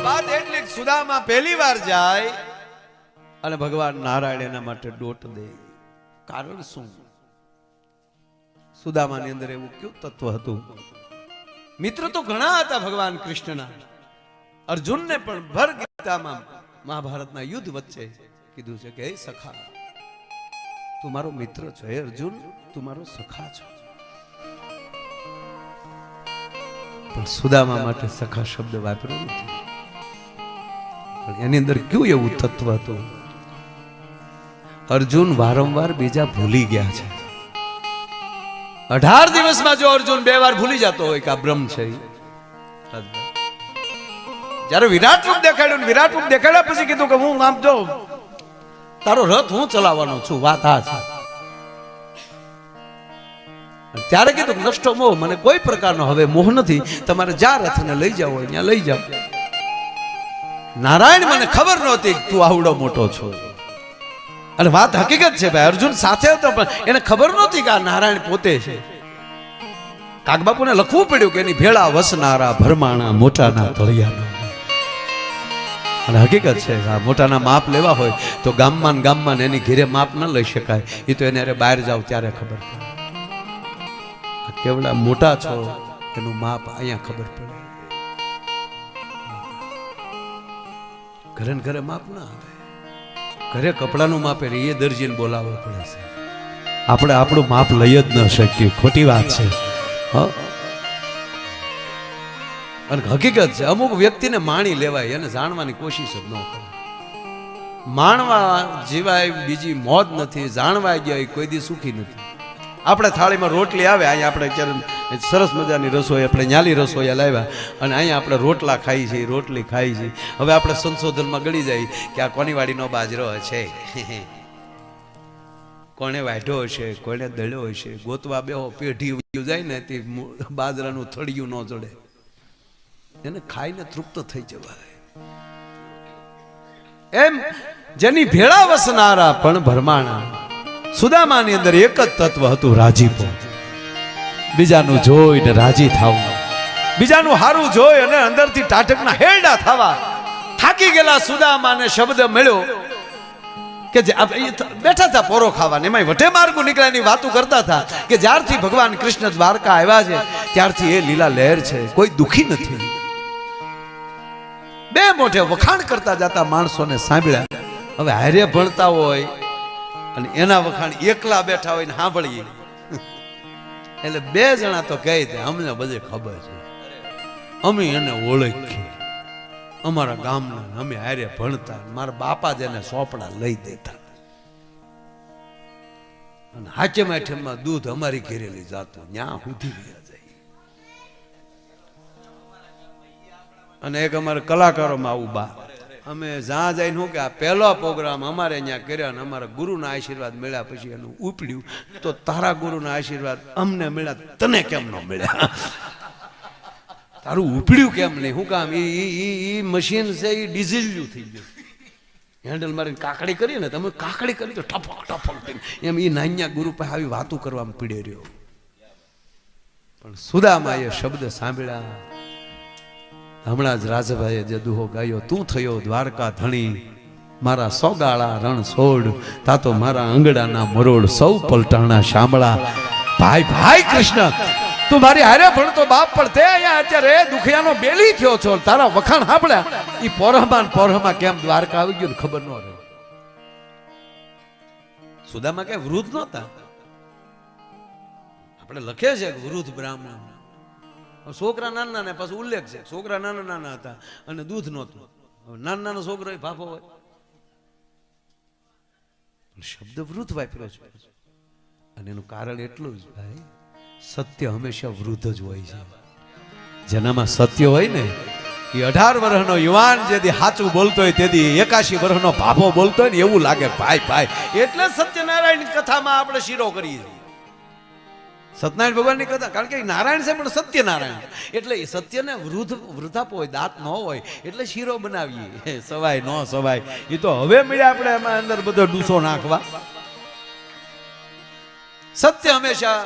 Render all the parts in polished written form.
વાત એટલી સુદામા પહેલી વાર જાય અને ભગવાન નારાયણ એના માટે દોટ દે. કારણ શું? સુદામાની અંદર એવું કયું તત્વ હતું? મિત્ર તો ઘણા હતા ભગવાન કૃષ્ણના. અર્જુનને પણ ભર ગીતામાં મહાભારતના યુદ્ધ વચ્ચે કીધું છે કે હે સખા, તું મારો મિત્ર છો. હે અર્જુન, તું મારો સખા છો. પણ સુદામા માટે સખા શબ્દ વાપર્યો નથી. પણ એની અંદર કયું એવું તત્વ હતું? અર્જુન વારંવાર બીજા ભૂલી ગયા છે. 18 દિવસમાં જો અર્જુન 2 વાર ભૂલી જતો હોય કે આ બ્રહ્મ છે. જ્યારે વિરાટ રૂપ દેખાડ્યું, વિરાટ રૂપ દેખાડ્યા પછી કીધું કે હું આમ જો તારો રથ હું ચલાવવાનો છું, વાત આ છે. ત્યારે કીધું નષ્ટો મોહ, મને કોઈ પ્રકારનો હવે મોહ નથી, તમારે જ્યાં રથને લઈ જાવ હોય ત્યાં લઈ જાવ. નારાયણ મને ખબર નહોતી તું આવડો મોટો છો. અને વાત હકીકત છે ભાઈ, અર્જુન સાથે હતો પણ એને ખબર નહોતી કે આ નારાયણ પોતે છે. કાગબાપુને લખવું પડ્યું કે એની ભેળા વસનારા ભરમાણા મોટાના તળિયાના. અને હકીકત છે આ મોટાના માપ લેવા હોય તો ગામમાં એની ઘેરે માપ ન લઈ શકાય. એ તો એને બહાર જાવ ત્યારે ખબર પડે. કેવડા મોટા છો એનું માપ અહીંયા ખબર પડે. ઘરે ને ઘરે માપ ના આવે. ઘરે કપડાનું માપે એ દરજીને બોલાવવો પડે છે. આપણે આપણું માપ લઈ જ ન શકીએ. ખોટી વાત છે. અને હકીકત છે અમુક વ્યક્તિને માણી લેવાય અને જાણવાની કોશિશ જ ન કરે. માણવા જીવાય બીજી મોજ નથી, જાણવા ગયા કોઈ દી સુખી નથી. આપણે થાળીમાં રોટલી આવે, અહીંયા આપણે અત્યારે સરસ મજાની રસોઈ, આપણે ન્યાલી રસોઈ લાવ્યા અને અહીંયા આપણે રોટલા ખાઈ છીએ, રોટલી ખાઈ છીએ. હવે આપણે સંશોધનમાં ગળી જાય કે આ કોની વાડીનો બાજરો છે, કોને વાઢ્યો હશે, કોને દળ્યો હશે. ગોતવા બેહો, પેઢી જાય ને તે બાજરાનું થળિયું ન જડે. એને ખાઈને તૃપ્ત થઈ જવાય. એમ જેની ભેળા વસનારા પણ ભરમાણા. સુદામાની અંદર એક જ તત્વ હતું, રાજીપો. બીજાનું જોઈને રાજી થવું, બીજાનું હારું જોઈ અને અંદરથી ટાટકના હેરડા થવા. થાકી ગયેલા સુદામાને શબ્દ મળ્યો કે બેઠા હતા પોરો ખાવા, એમાં વટે માર્ગો નીકળ્યાની વાતો કરતા હતા કે જ્યારથી ભગવાન કૃષ્ણ દ્વારકા આવ્યા છે ત્યારથી એ લીલા લહેર છે, કોઈ દુખી નથી. બે મોઢે વખાણ કરતા જતા માણસોને સાંભળ્યા. હવે હારે ભણતા હોય અને એના વખાણ એકલા બેઠા હોય ને સાંભળીએ એટલે 2 જણા તો કહે છે અમને બધે ખબર છે, અમે એને ઓળખીએ, અમારા ગામના, અમે હારે ભણતા, મારા બાપા જ એને સોપડા લઈ દેતા અને હાચે માઠેમાં દૂધ અમારી ઘેરે લઈ જતું, ન્યા સુધી રહ્યા જાય. અને એક અમારા કલાકારોમાં આવું બા, અમે જ્યાં જઈને શું કે આ પહેલો પ્રોગ્રામ અમારે અહીંયા કર્યા અને અમારા ગુરુના આશીર્વાદ મળ્યા પછી એનું ઉપડ્યું તો તારા ગુરુના આશીર્વાદ અમને મળ્યા, તને કેમ ન મળ્યા? તારું ઉપડ્યું કેમ નહીં? શું કામ? એ મશીન છે એ ડીઝલ થઈ ગયું. હેન્ડલ મારીને કાકડી કરીએ ને, તમે કાકડી કરી તો ટપક ટપક એમ એ નાન્યા ગુરુ પાસે આવી વાતો કરવામાં પીડે રહ્યો. પણ સુદામા એ શબ્દ સાંભળ્યા. હમણાં જ રાજભાઈએ જે દુહો ગાયો, તું થયો દ્વારકા ધણી, મારા સોગાળા રણ છોડ, તા તો મારા આંગણાના મરોડ, સૌ પલટાણા શામળા. ભાઈ ભાઈ કૃષ્ણ, તું મારી હારે ભણતો બાપ પણ તે અહીંયા અત્યારે દુખિયાનો બેલી થયો છો. તારા વખાણ સાંભળ્યા ઈ પોરહમાં કેમ દ્વારકા આવી ગયો ખબર ન રહે. સુદામા કઈ વૃદ્ધ નહોતા. આપણે લખે છે વૃદ્ધ બ્રાહ્મણ. છોકરા નાના ને પાછું ઉલ્લેખ છે, છોકરા નાના હતા અને દૂધ નહોતું. નાનો છોકરો ભાફો હોય. શબ્દ વૃદ્ધ વાપર્યો છે અને એનું કારણ એટલું જ ભાઈ, સત્ય હંમેશા વૃદ્ધ જ હોય છે. જેનામાં સત્ય હોય ને એ 18 વર્ષનો યુવાન જેથી સાચું બોલતો હોય તેથી 81 વર્ષનો ભાભો બોલતો હોય ને એવું લાગે. ભાઈ ભાઈ એટલે સત્યનારાયણ કથામાં આપણે શીરો કરીએ છીએ. સત્યનારાયણ ભગવાનની કથા, કારણ કે નારાયણ છે પણ સત્યનારાયણ એટલે એ સત્યને વૃદ્ધાપો હોય, દાંત ન હોય એટલે શીરો બનાવીએ. સવાય ન સવાય એ તો હવે મળ્યા આપણે એમાં અંદર બધો ડૂસો નાખવા. સત્ય હંમેશા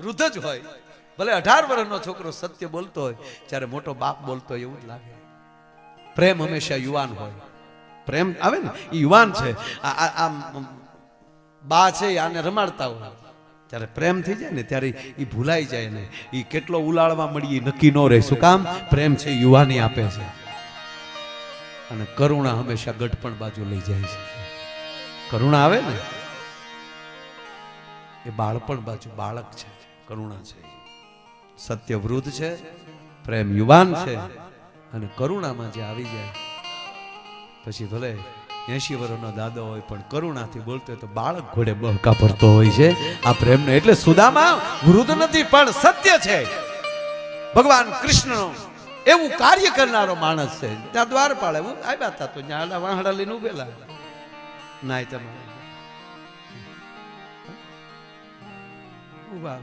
વૃદ્ધ જ હોય. ભલે 18 વર્ષનો છોકરો સત્ય બોલતો હોય ત્યારે મોટો બાપ બોલતો હોય એવું જ લાગે. પ્રેમ હંમેશા યુવાન હોય. પ્રેમ આવે ને એ યુવાન છે. આ બા છે આને રમાડતા હોય, જ્યારે પ્રેમ થઈ જાય ને ત્યારે એ ભૂલાઈ જાય ને એ કેટલો ઉલાળવા મળી નક્કી ન રહે. શું કામ? પ્રેમ છે યુવાની આપે છે, અને કરુણા હંમેશા ગઢપણ બાજુ લઈ જાય છે. કરુણા આવે ને એ બાળપણ બાજુ બાળક છે, કરુણા છે. સત્ય વૃદ્ધ છે, પ્રેમ યુવાન છે, અને કરુણામાં જે આવી જાય પછી ભલે 80 વર્ષનો દાદો હોય પણ કરુણાથી બોલતો હોય તો બાળક ઘોડે બહકા ભરતો હોય છે. આ પ્રેમને એટલે સુદામા વૃદ્ધ નથી પણ સત્ય છે. ભગવાન કૃષ્ણનો એવું કાર્ય કરનારો માણસ છે. ત્યાં દ્વારપાળ આવ્યા હતા તો ત્યાં વાહડા લઈને ઉભેલા નાય તમારે ઉભા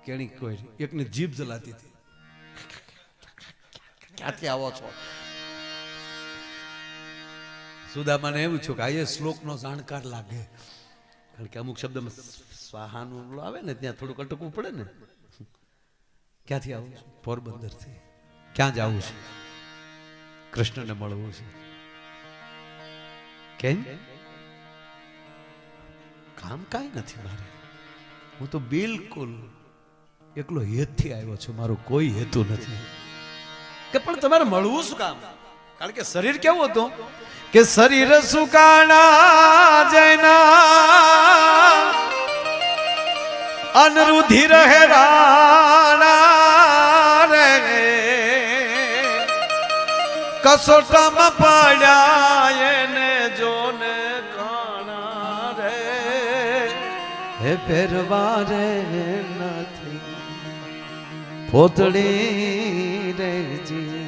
કેણી કોઈ એકને જીભ જલાતી હતી. ક્યાંથી આવો છો? સુદામાને એવું છું કે આ શ્લોકનો જાણકાર લાગે, કારણ કે અમુક શબ્દમાં સ્વાહાનું આવે ને ત્યાં થોડુંક અટકવું પડે ને. ક્યાંથી આવું છું? પોરબંદરથી. ક્યાં જવું છે? કૃષ્ણને મળવું છે. કેમ? કામ કાંઈ નથી મારે, હું તો બિલકુલ એકલો હેતથી આવ્યો છું, મારો કોઈ હેતુ નથી. કે પણ તમારે મળવું શું કામ? કારણ કે શરીર કેવું હતું કે શરીર સુકાણા જૈના અનરુધિર હેરાણા રે કસોટામાં પડ્યા એને જોને કાણા રે હે ફેરવા રે નથી પોતળી રે જી.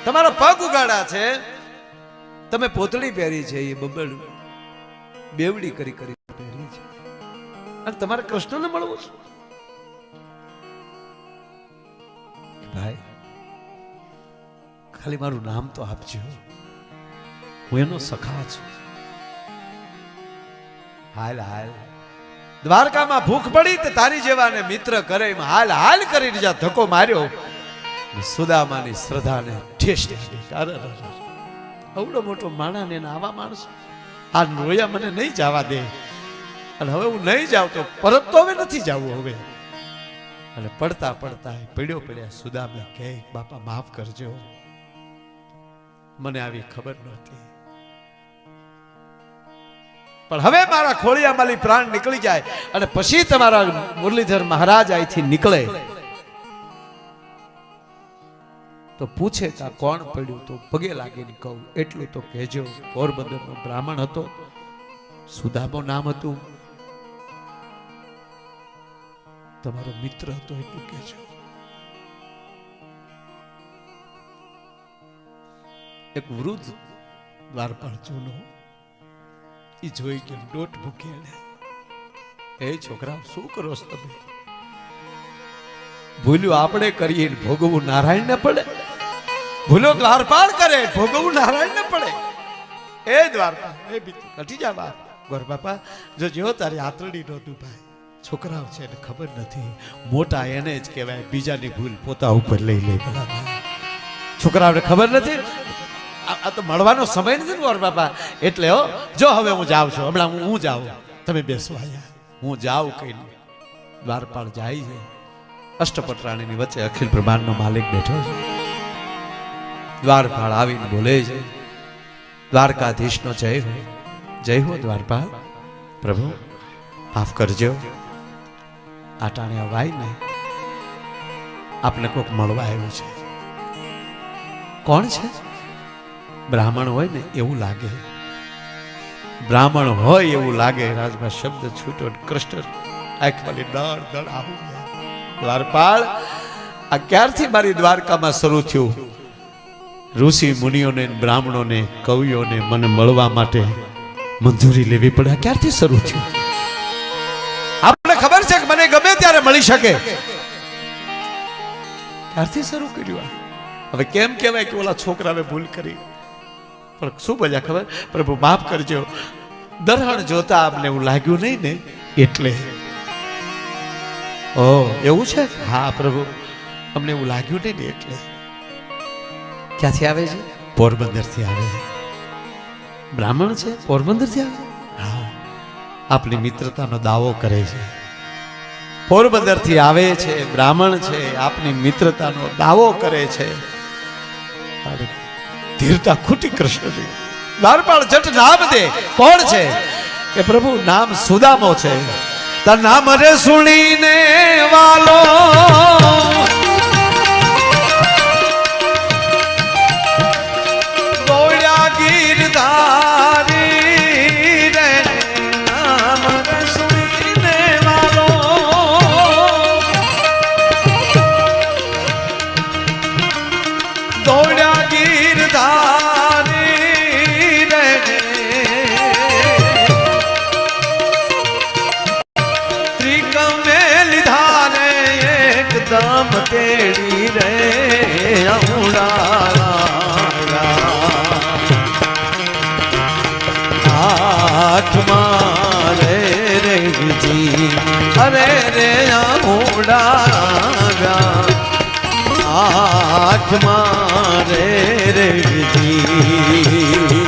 તમારા પગ ઉગાડા છે, તમે પોતળી પહેરી છે, એ બબડ બેવડી કરી કરી પહેરી છે, અને તમારે કૃષ્ણને મળવું છે. ભાઈ ખાલી મારું નામ તો આપજો, હું એનો સખા છું. હાલ હાલ દ્વારકામાં ભૂખ પડી તો તારી જેવાને મિત્ર કરે એમ હાલ હાલ કરીને જ્યાં ધક્કો માર્યો સુદામાની શ્રદ્ધાને ઠેસ અવડો મોટો માણાને આવા માણસો આ રોયા મને નહીં જવા દે, અને હવે હું નહીં જાઉં તો પરત તો હવે નથી જવું હવે. અને પડતા પડતા પડ્યા સુદામે કહે બાપા માફ કરજો, મને આવી ખબર નહોતી, પણ હવે મારા ખોળિયામાંથી પ્રાણ નીકળી જાય અને પછી તમારા મુરલીધર મહારાજ અહીંથી નીકળે તો પૂછે કે આ કોણ પડ્યું, તો પગે લાગીને કહું એટલું તો કહેજો પોરબંદરનો બ્રાહ્મણ હતો, સુદામો નામ હતું, તમારો મિત્ર હતો એટલું કહેજો. એક વૃદ્ધ દ્વારપાળ જૂનો ઈ જોઈ કે ડોટ મૂકી, એ છોકરા શું કરો છો તમે? ભૂલ્યું આપણે કરીએ ભોગવવું નારાયણ ને પડે, ભૂલો દ્વારપાળ કરે ભોગવવું નારાયણ ને પડે. એ દ્વારપાળ એ બીતું કટી જા બાપ ગોર બાપા, જો જો તારી આતરડી નો દુભાઈ છોકરાઓ છે એને ખબર નથી, મોટા એને જ કહેવાય, બીજાની ભૂલ પોતા ઉપર લઈ લે. છોકરાઓને ખબર નથી, આ તો મળવાનો સમય નથી ગોર બાપા. એટલે હો જો હવે હું જાઉં છું, હમણાં હું જાઉં, તમે બેસો અહીંયા, હું જાઉં કઈ. દ્વારપાળ જાય છે, અષ્ટપટરાણીની વચ્ચે અખિલ બ્રહ્માંડનો માલિક બેઠો છે. દ્વારપાળ આવીને બોલે છે દ્વારકાધીશનો જય હો, જય હો દ્વારપાળ. પ્રભુ માફ કરજો, આ ટાણે વાય ને આપને કોક મળવા આવ્યું છે. કોણ છે? બ્રાહ્મણ હોય ને એવું લાગે, બ્રાહ્મણ હોય એવું લાગે. રાજમાં શબ્દ છૂટો, કૃષ્ણ આંખમાંથી દળ દળ આવું. દ્વારપાળ આ ક્યારથી મારી દ્વારકામાં શરૂ થયું? ઋષિ મુનિઓને બ્રાહ્મણોને કવિઓને મને મળવા માટે મંજૂરી લેવી પડે, ક્યારથી શરૂ થયું? આપણે ખબર છે કે મને ગમે ત્યારે મળી શકે, ક્યારથી શરૂ કર્યું? હવે કેમ કહેવાય કે ઓલા છોકરાએ ભૂલ કરી? પણ શું બોલ્યા ખબર? પ્રભુ માફ કરજો, દરહણ જોતા આપને એવું લાગ્યું નહીં ને એટલે. ઓ એવું છે? હા પ્રભુ અમને એવું લાગ્યું નહીં ને એટલે. ક્યાંથી આવે છે? પોરબંદરથી આવે. બ્રાહ્મણ છે, પોરબંદરથી આવે? હા, આપણી મિત્રતાનો દાવો કરે છે. પોરબંદરથી આવે છે, બ્રાહ્મણ છે, આપની મિત્રતાનો દાવો કરે છે. અરે, ધીરતા ખૂટી કૃષ્ણજી. દ્વારપાળ જટ નામ દે. કોણ છે? કે પ્રભુ નામ સુદામો છે. તાર નામ રે સુણીને વાલો દોડ્યા ગીરધારી રે. નામ રે સુણીને વાલો દોડ્યા ગીરધારી રે. દામ તેડી રે આઠમાં રે રેજી. અરે રે આઠમાં રે રેજી.